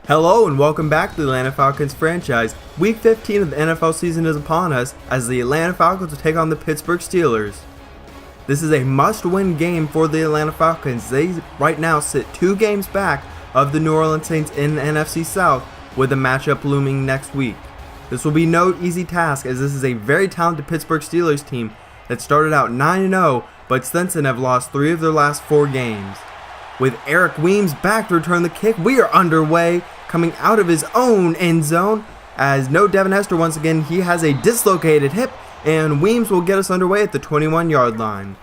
Hello and welcome back to the Atlanta Falcons franchise. Week 15 of the NFL season is upon us as the Atlanta Falcons will take on the Pittsburgh Steelers. This is a must-win game for the Atlanta Falcons. They right now sit 2 games back of the New Orleans Saints in the NFC South with a matchup looming next week. This will be no easy task as this is a very talented Pittsburgh Steelers team that started out 9-0 but since then have lost 3 of their last 4 games. With Eric Weems back to return the kick, we are underway, coming out of his own end zone. As no Devin Hester once again, he has a dislocated hip, and Weems will get us underway at the 21-yard line.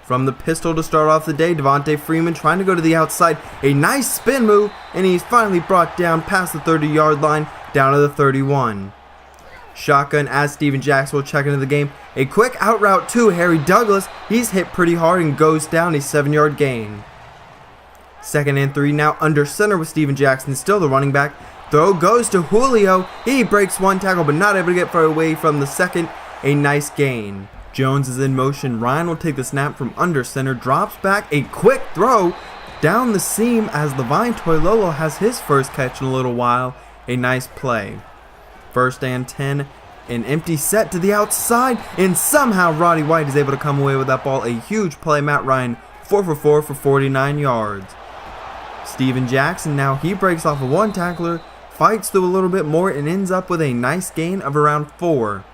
From the pistol to start off the day, Devontae Freeman trying to go to the outside, a nice spin move, and he's finally brought down past the 30-yard line, down to the 31. Shotgun as Steven Jackson will check into the game. A quick out route to Harry Douglas, he's hit pretty hard and goes down, a 7-yard gain. 2nd and 3 now under center with Steven Jackson, still the running back. Throw goes to Julio. He breaks 1 tackle but not able to get far away from the second. A nice gain. Jones is in motion. Ryan will take the snap from under center. Drops back. A quick throw down the seam as Levine Toilolo has his first catch in a little while. A nice play. 1st and 10. An empty set to the outside. And somehow Roddy White is able to come away with that ball. A huge play. Matt Ryan 4 for 4 for 49 yards. Steven Jackson now, he breaks off of 1 tackler, fights through a little bit more, and ends up with a nice gain of around 4.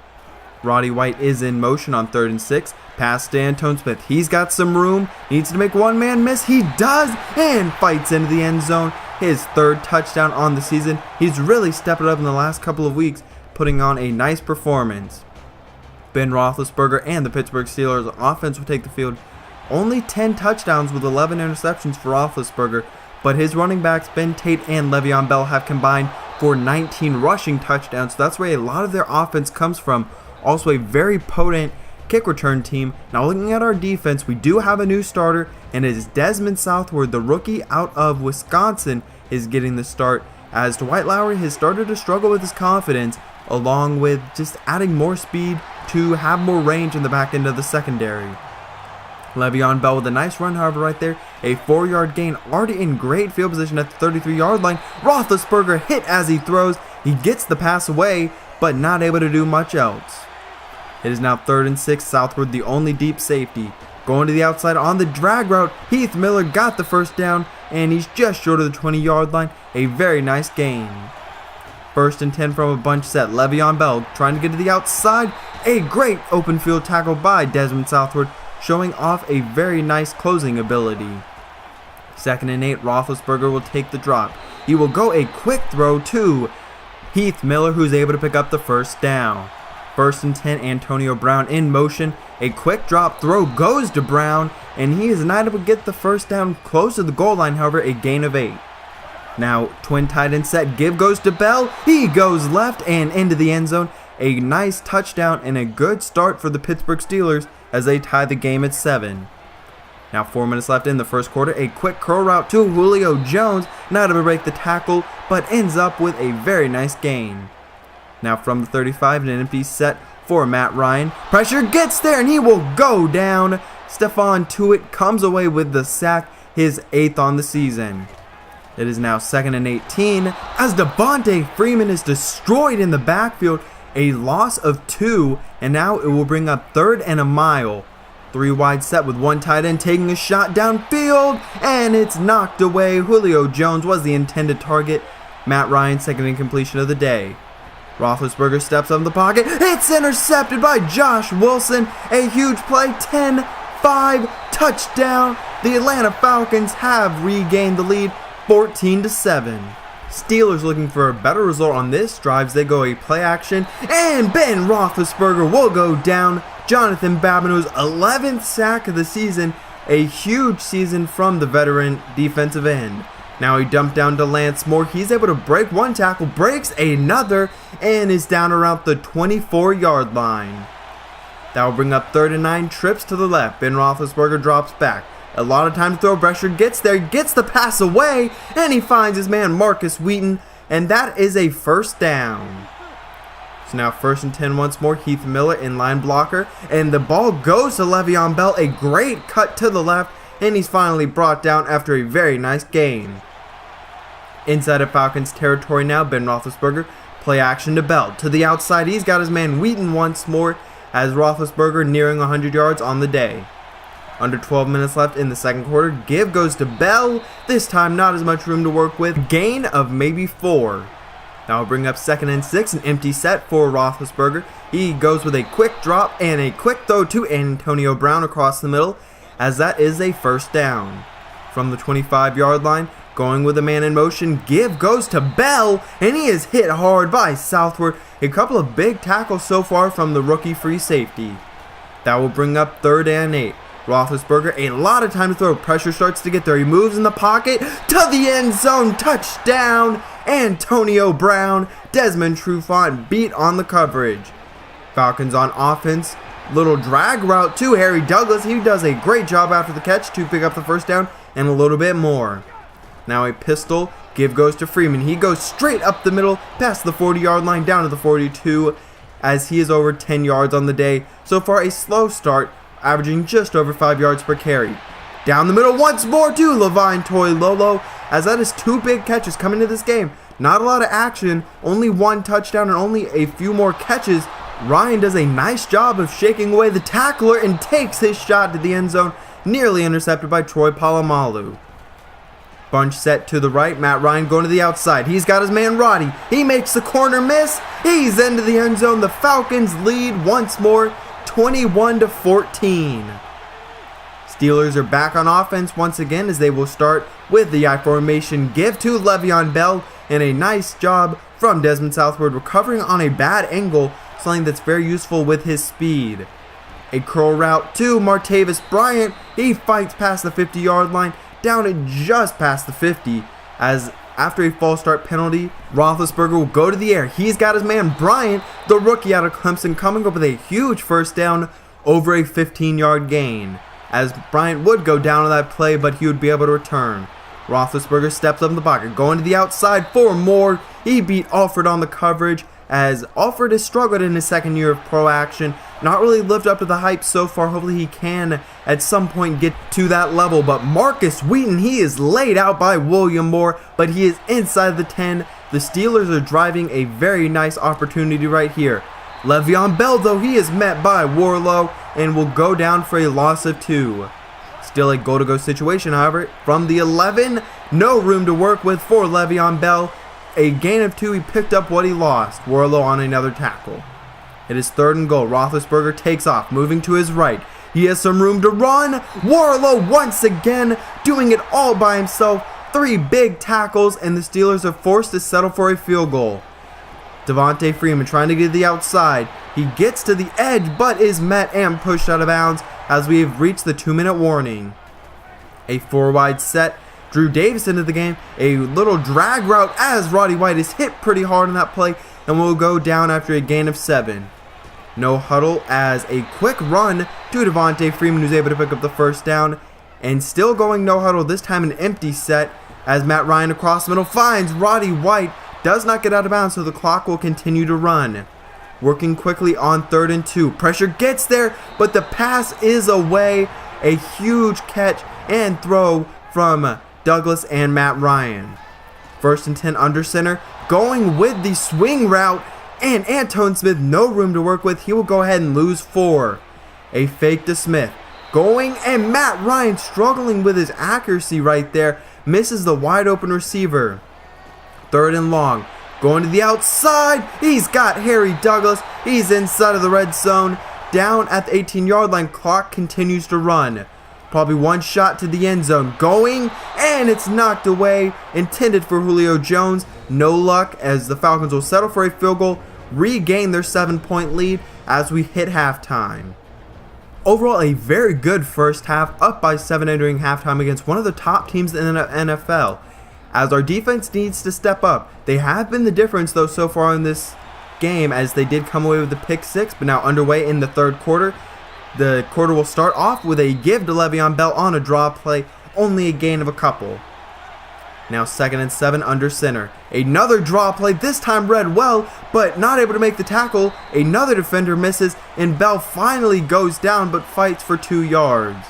Roddy White is in motion on 3rd and 6. Pass to Antone Smith. He's got some room. Needs to make one man miss. He does, and fights into the end zone. His 3rd touchdown on the season. He's really stepped it up in the last couple of weeks, putting on a nice performance. Ben Roethlisberger and the Pittsburgh Steelers offense will take the field. Only 10 touchdowns with 11 interceptions for Roethlisberger, but his running backs Ben Tate and Le'Veon Bell have combined for 19 rushing touchdowns, so that's where a lot of their offense comes from. Also a very potent kick return team. Now looking at our defense, we do have a new starter, and it is Desmond Southward, the rookie out of Wisconsin, is getting the start, as Dwight Lowry has started to struggle with his confidence, along with just adding more speed to have more range in the back end of the secondary. Le'Veon Bell with a nice run, however, right there. A 4-yard gain, already in great field position at the 33-yard line. Roethlisberger hit as he throws. He gets the pass away, but not able to do much else. It is now 3rd and 6. Southward, the only deep safety. Going to the outside on the drag route. Heath Miller got the first down, and he's just short of the 20-yard line. A very nice gain. 1st and 10 from a bunch set. Le'Veon Bell trying to get to the outside. A great open field tackle by Desmond Southward, showing off a very nice closing ability. 2nd and 8, Roethlisberger will take the drop. He will go a quick throw to Heath Miller, who's able to pick up the first down. 1st and 10, Antonio Brown in motion. A quick drop throw goes to Brown, and he is not able to get the first down close to the goal line, however, a gain of 8. Now, twin tight end set, give goes to Bell. He goes left and into the end zone. A nice touchdown and a good start for the Pittsburgh Steelers as they tie the game at 7. Now 4 minutes left in the first quarter. A quick curl route to Julio Jones, not able to break the tackle, but ends up with a very nice gain. Now from the 35, an empty set for Matt Ryan. Pressure gets there and he will go down. Stephon Tuitt comes away with the sack, his 8th on the season. It is now 2nd and 18 as Devontae Freeman is destroyed in the backfield. A loss of 2, and now it will bring up 3rd and a mile. 3 wide set with 1 tight end taking a shot downfield, and it's knocked away. Julio Jones was the intended target. Matt Ryan, 2nd incompletion of the day. Roethlisberger steps up in the pocket. It's intercepted by Josh Wilson. A huge play, 10-5, touchdown. The Atlanta Falcons have regained the lead, 14-7. Steelers looking for a better result on this drive as they go a play action, and Ben Roethlisberger will go down. Jonathan Babineau's 11th sack of the season, a huge season from the veteran defensive end. Now he dumped down to Lance Moore. He's able to break 1 tackle, breaks another, and is down around the 24-yard line. That will bring up 3rd and 9, trips to the left. Ben Roethlisberger drops back. A lot of time to throw. Pressure gets there, gets the pass away, and he finds his man Marcus Wheaton, and that is a first down. So now 1st and 10 once more. Heath Miller in line blocker, and the ball goes to Le'Veon Bell. A great cut to the left, and he's finally brought down after a very nice gain. Inside of Falcons territory now, Ben Roethlisberger, play action to Bell. To the outside, he's got his man Wheaton once more as Roethlisberger nearing 100 yards on the day. Under 12 minutes left in the second quarter, give goes to Bell. This time not as much room to work with. Gain of maybe 4. Now we'll bring up 2nd and 6, an empty set for Roethlisberger. He goes with a quick drop and a quick throw to Antonio Brown across the middle, as that is a first down. From the 25-yard line, going with a man in motion, give goes to Bell, and he is hit hard by Southward. A couple of big tackles so far from the rookie free safety. That will bring up 3rd and 8. Roethlisberger, a lot of time to throw. Pressure starts to get there. He moves in the pocket to the end zone. Touchdown, Antonio Brown. Desmond Trufant beat on the coverage. Falcons on offense. Little drag route to Harry Douglas. He does a great job after the catch to pick up the first down and a little bit more. Now a pistol. Give goes to Freeman. He goes straight up the middle past the 40-yard line down to the 42 as he is over 10 yards on the day. So far a slow start, averaging just over 5 yards per carry. Down the middle once more to Levine Toilolo, as that is 2 big catches coming into this game. Not a lot of action, only 1 touchdown and only a few more catches. Ryan does a nice job of shaking away the tackler and takes his shot to the end zone, nearly intercepted by Troy Polamalu. Bunch set to the right, Matt Ryan going to the outside. He's got his man Roddy. He makes the corner miss. He's into the end zone. The Falcons lead once more, 21-14. Steelers are back on offense once again as they will start with the I formation. Give to Le'Veon Bell, and a nice job from Desmond Southward recovering on a bad angle, something that's very useful with his speed. A curl route to Martavis Bryant. He fights past the 50-yard line, down at just past the 50, as after a false start penalty, Roethlisberger will go to the air. He's got his man Bryant, the rookie out of Clemson, coming up with a huge first down over a 15-yard gain, as Bryant would go down on that play, but he would be able to return. Roethlisberger steps up in the pocket, going to the outside for more. He beat Alford on the coverage, as Alford has struggled in his second year of pro action. Not really lived up to the hype so far. Hopefully he can at some point get to that level. But Marcus Wheaton, he is laid out by William Moore, but he is inside the 10. The Steelers are driving a very nice opportunity right here. Le'Veon Bell, though, he is met by Warlow and will go down for a loss of 2. Still a goal-to-go situation, however. From the 11, no room to work with for Le'Veon Bell. A gain of 2, he picked up what he lost. Warlow on another tackle. It is 3rd and goal. Roethlisberger takes off, moving to his right. He has some room to run. Warlow once again doing it all by himself. 3 big tackles, and the Steelers are forced to settle for a field goal. Devontae Freeman trying to get to the outside. He gets to the edge, but is met and pushed out of bounds as we have reached the 2-minute warning. A 4-wide set. Drew Davis into the game. A little drag route as Roddy White is hit pretty hard on that play and will go down after a gain of 7. No huddle as a quick run to Devontae Freeman, who's able to pick up the first down. And still going no huddle, this time an empty set as Matt Ryan across the middle finds Roddy White. Does not get out of bounds, so the clock will continue to run. Working quickly on 3rd and 2. Pressure gets there, but the pass is away. A huge catch and throw from Douglas and Matt Ryan. 1st and 10 under center. Going with the swing route, and Antone Smith, no room to work with. He will go ahead and lose 4. A fake to Smith. Going, and Matt Ryan struggling with his accuracy right there. Misses the wide open receiver. 3rd and long. Going to the outside. He's got Harry Douglas. He's inside of the red zone. Down at the 18-yard line. Clock continues to run. Probably one shot to the end zone. Going, and it's knocked away. Intended for Julio Jones. No luck as the Falcons will settle for a field goal. Regain their 7-point lead as we hit halftime. Overall, a very good first half, up by 7 entering halftime against one of the top teams in the NFL. As our defense needs to step up. They have been the difference, though, so far in this game, as they did come away with the pick 6, but now underway in the 3rd quarter. The quarter will start off with a give to Le'Veon Bell on a draw play, only a gain of a couple. Now 2nd and 7 under center. Another draw play, this time read well, but not able to make the tackle. Another defender misses, and Bell finally goes down, but fights for 2 yards.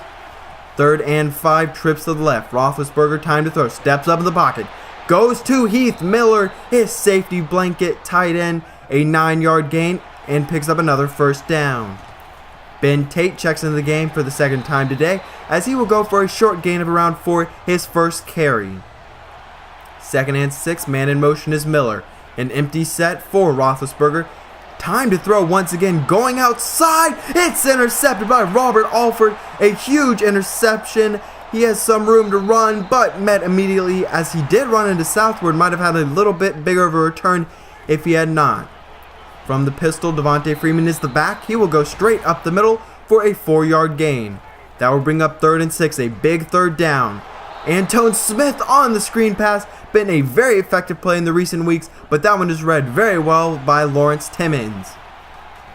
3rd and 5, trips to the left. Roethlisberger, time to throw, steps up in the pocket. goes to Heath Miller, his safety blanket tight end, a 9-yard gain, and picks up another first down. Ben Tate checks into the game for the second time today, as he will go for a short gain of around 4, his first carry. 2nd and 6, man in motion is Miller. An empty set for Roethlisberger. Time to throw once again, going outside. It's intercepted by Robert Alford. A huge interception. He has some room to run, but met immediately as he did run into Southward. Might have had a little bit bigger of a return if he had not. From the pistol, Devontae Freeman is the back. He will go straight up the middle for a 4-yard gain. That will bring up 3rd and 6, a big third down. Antone Smith on the screen pass. Been a very effective play in the recent weeks, but that one is read very well by Lawrence Timmons.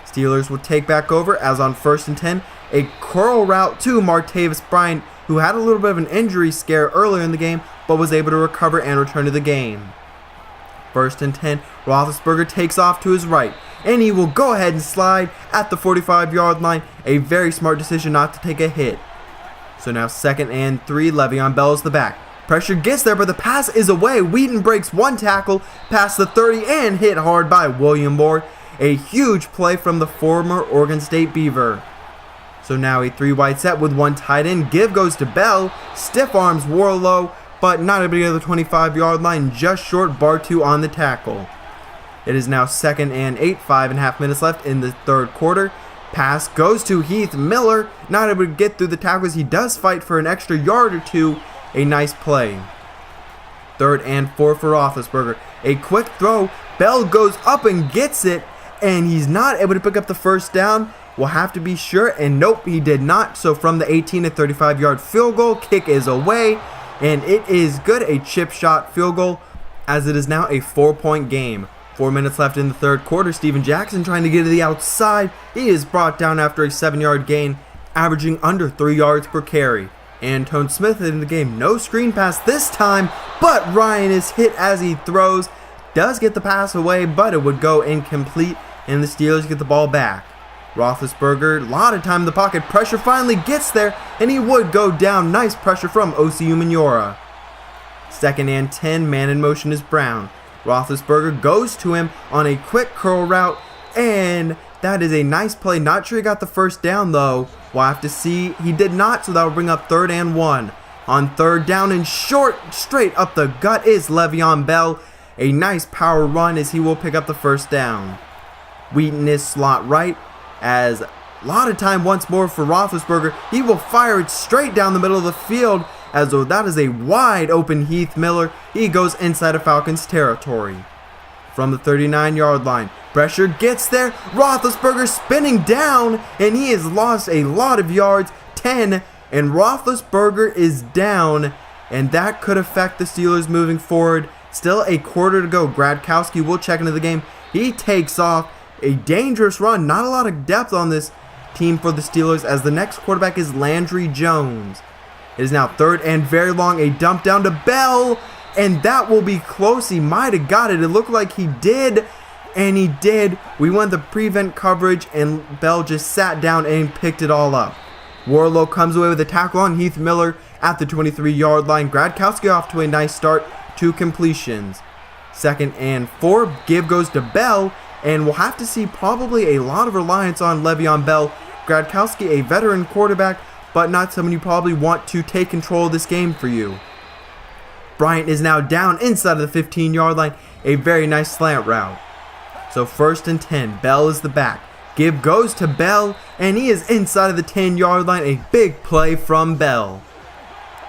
Steelers will take back over as on 1st and 10, a curl route to Martavis Bryant, who had a little bit of an injury scare earlier in the game, but was able to recover and return to the game. 1st and 10, Roethlisberger takes off to his right, and he will go ahead and slide at the 45-yard line. A very smart decision not to take a hit. So now 2nd and 3, Le'Veon Bell is the back. Pressure gets there, but the pass is away. Wheaton breaks one tackle past the 30 and hit hard by William Moore. A huge play from the former Oregon State Beaver. So now a 3-wide set with one tight end. Give goes to Bell. Stiff arms Warlow, but not able to get to the 25-yard line. Just short. Bartu on the tackle. It is now 2nd and 8. 5.5 minutes left in the third quarter. Pass goes to Heath Miller. Not able to get through the tackles. He does fight for an extra yard or two. A nice play. 3rd and 4 for Roethlisberger. A quick throw. Bell goes up and gets it, and he's not able to pick up the first down. We'll have to be sure, and nope, he did not. So from the 18 to 35-yard field goal, kick is away, and it is good. A chip shot field goal, as it is now a 4-point game. 4 minutes left in the third quarter. Steven Jackson trying to get to the outside. He is brought down after a 7-yard gain, averaging under 3 yards per carry. Antone Smith in the game. No screen pass this time, but Ryan is hit as he throws. Does get the pass away, but it would go incomplete, and the Steelers get the ball back. Roethlisberger, a lot of time in the pocket. Pressure finally gets there, and he would go down. Nice pressure from Osi Umenyiora. 2nd and 10, man in motion is Brown. Roethlisberger goes to him on a quick curl route, and that is a nice play. Not sure he got the first down, though. We'll have to see. He did not, so that will bring up 3rd and 1. On 3rd down and short, straight up the gut is Le'Veon Bell. A nice power run as he will pick up the first down. Wheaton is slot right, as a lot of time once more for Roethlisberger. He will fire it straight down the middle of the field, as though that is a wide open Heath Miller. He goes inside of Falcons territory. From the 39-yard line, pressure gets there. Roethlisberger spinning down, and he has lost a lot of yards. 10, and Roethlisberger is down, and that could affect the Steelers moving forward. Still a quarter to go. Gradkowski will check into the game. He takes off. A dangerous run. Not a lot of depth on this team for the Steelers, as the next quarterback is Landry Jones. It is now 3rd and very long. A dump down to Bell, and that will be close. He might have got it. It looked like he did, and he did. We went the prevent coverage, and Bell just sat down and picked it all up. Warlow comes away with a tackle on Heath Miller at the 23-yard line. Gradkowski off to a nice start. 2 completions. 2nd and 4. Give goes to Bell, and we'll have to see probably a lot of reliance on Le'Veon Bell. Gradkowski, a veteran quarterback, but not someone you probably want to take control of this game for you. Bryant is now down inside of the 15-yard line. A very nice slant route. So 1st and 10. Bell is the back. Give goes to Bell, and he is inside of the 10-yard line. A big play from Bell.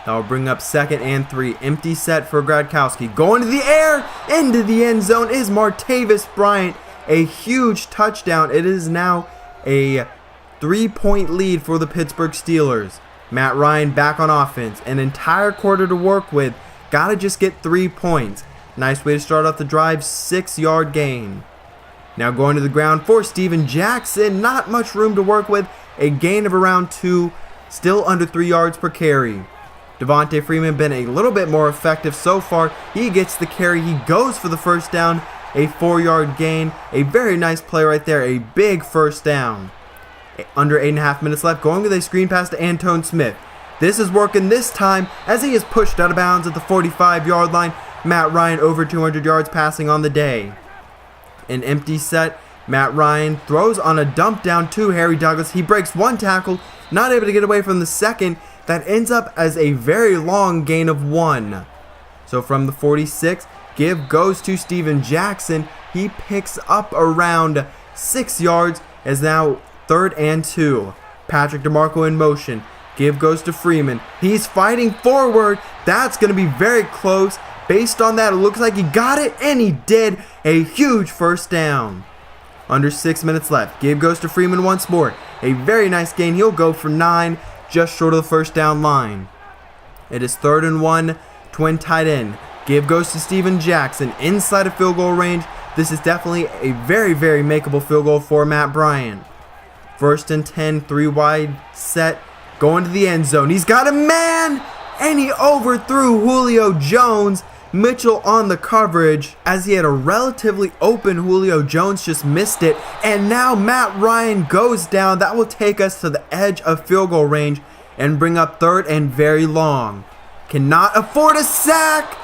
That will bring up 2nd and 3. Empty set for Gradkowski. Going to the air. Into the end zone is Martavis Bryant. A huge touchdown. It is now a 3-point lead for the Pittsburgh Steelers. Matt Ryan back on offense. An entire quarter to work with. Gotta just get 3 points. Nice way to start off the drive. 6-yard gain. Now going to the ground for Steven Jackson. Not much room to work with. A gain of around 2. Still under 3 yards per carry. Devontae Freeman been a little bit more effective so far. He gets the carry. He goes for the first down. A 4-yard gain. A very nice play right there. A big first down. Under 8.5 minutes left. Going with a screen pass to Antone Smith. This is working this time as he is pushed out of bounds at the 45-yard line. Matt Ryan over 200 yards passing on the day. An empty set. Matt Ryan throws on a dump down to Harry Douglas. He breaks one tackle, not able to get away from the second. That ends up as a very long gain of 1. So from the 46, give goes to Steven Jackson. He picks up around 6 yards as now 3rd and 2. Patrick DeMarco in motion. Give goes to Freeman. He's fighting forward. That's going to be very close. Based on that, it looks like he got it, and he did. A huge first down. Under 6 minutes left. Give goes to Freeman once more. A very nice gain. He'll go for 9, just short of the first down line. It is 3rd and 1. Twin tight end. Give goes to Steven Jackson inside of field goal range. This is definitely a very, very makeable field goal for Matt Bryant. 1st and 10, 3 wide set. Going to the end zone. He's got a man, and he overthrew Julio Jones. Mitchell on the coverage as he had a relatively open Julio Jones, just missed it. And now Matt Ryan goes down. That will take us to the edge of field goal range and bring up 3rd and very long. Cannot afford a sack,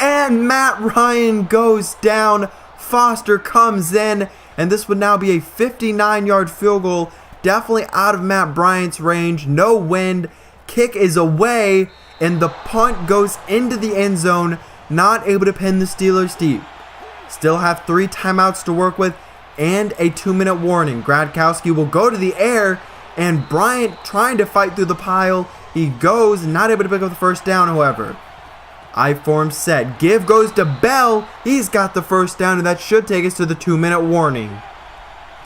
and Matt Ryan goes down. Foster comes in, and this would now be a 59-yard field goal. Definitely out of Matt Bryant's range. No wind. Kick is away, and the punt goes into the end zone. Not able to pin the Steelers deep. Still have 3 timeouts to work with and a 2-minute warning. Gradkowski will go to the air, and Bryant trying to fight through the pile. He goes, not able to pick up the first down, however. I-form set. Give goes to Bell. He's got the first down, and that should take us to the 2-minute warning.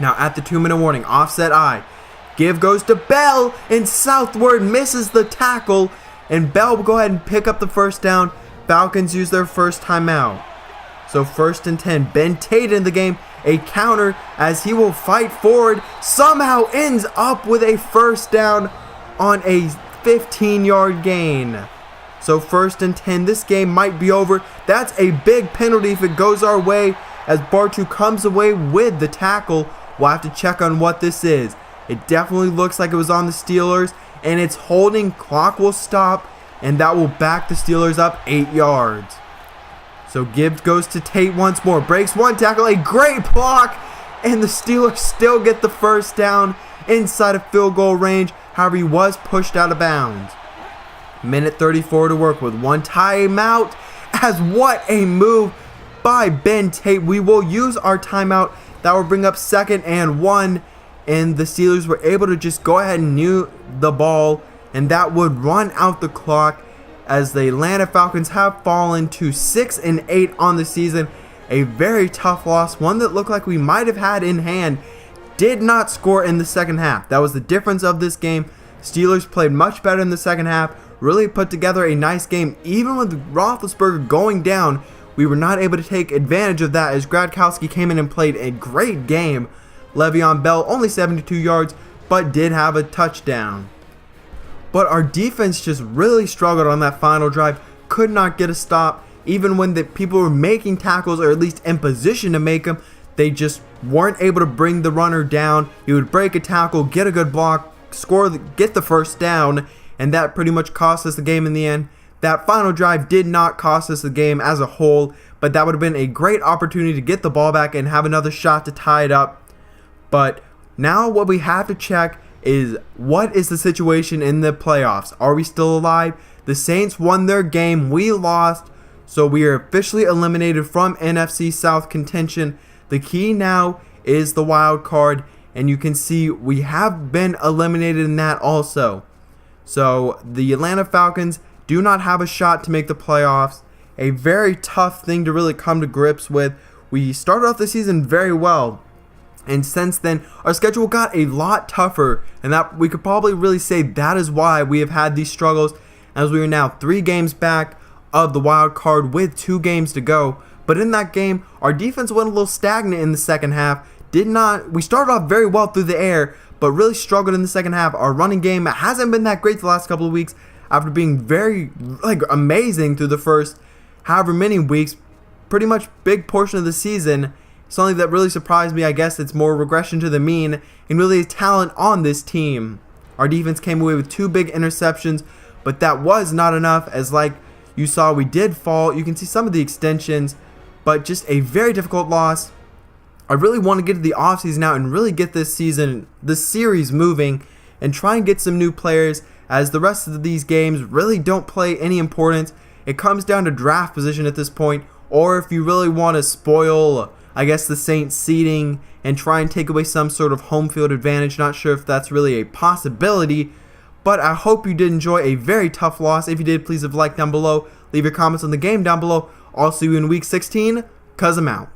Now at the 2-minute warning, offset I. Give goes to Bell, and Southward misses the tackle, and Bell will go ahead and pick up the first down. Falcons use their first timeout. So 1st and 10. Ben Tate in the game. A counter as he will fight forward. Somehow ends up with a first down on a 15-yard gain. So 1st and 10. This game might be over. That's a big penalty if it goes our way, as Bartu comes away with the tackle. We'll have to check on what this is. It definitely looks like it was on the Steelers, and it's holding. Clock will stop, and that will back the Steelers up 8 yards. So Gibbs goes to Tate once more. Breaks one tackle. A great block. And the Steelers still get the first down inside of field goal range. However, he was pushed out of bounds. Minute 34 to work with. 1 timeout. As what a move by Ben Tate. We will use our timeout. That will bring up 2nd and 1. And the Steelers were able to just go ahead and kneel the ball. And that would run out the clock, as the Atlanta Falcons have fallen to 6 and 8 on the season. A very tough loss, one that looked like we might have had in hand. Did not score in the second half. That was the difference of this game. Steelers played much better in the second half, really put together a nice game. Even with Roethlisberger going down, we were not able to take advantage of that, as Gradkowski came in and played a great game. Le'Veon Bell only 72 yards, but did have a touchdown. But our defense just really struggled on that final drive. Could not get a stop. Even when the people were making tackles, or at least in position to make them, they just weren't able to bring the runner down. He would break a tackle, get a good block, get the first down, and that pretty much cost us the game in the end. That final drive did not cost us the game as a whole, but that would have been a great opportunity to get the ball back and have another shot to tie it up. But now what we have to check is, what is the situation in the playoffs? Are we still alive? The Saints won their game. We lost. So we are officially eliminated from NFC South contention. The key now is the wild card. And you can see we have been eliminated in that also. So the Atlanta Falcons do not have a shot to make the playoffs. A very tough thing to really come to grips with. We started off the season very well. And since then, our schedule got a lot tougher, and that we could probably really say that is why we have had these struggles, as we are now 3 games back of the wild card with 2 games to go. But in that game, our defense went a little stagnant in the second half. We started off very well through the air, but really struggled in the second half. Our running game hasn't been that great the last couple of weeks, after being very amazing through the first however many weeks, pretty much big portion of the season. Something that really surprised me. I guess it's more regression to the mean and really talent on this team. Our defense came away with 2 big interceptions, but that was not enough, as like You saw we did fall. You can see some of the extensions, but just a very difficult loss. I really want to get to the offseason now and really get this series moving and try and get some new players, as the rest of these games really don't play any importance. It comes down to draft position at this point, or if you really want to spoil, I guess, the Saints seeding and try and take away some sort of home field advantage. Not sure if that's really a possibility, but I hope you did enjoy a very tough loss. If you did, please leave a like down below. Leave your comments on the game down below. I'll see you in week 16, 'cause I'm out.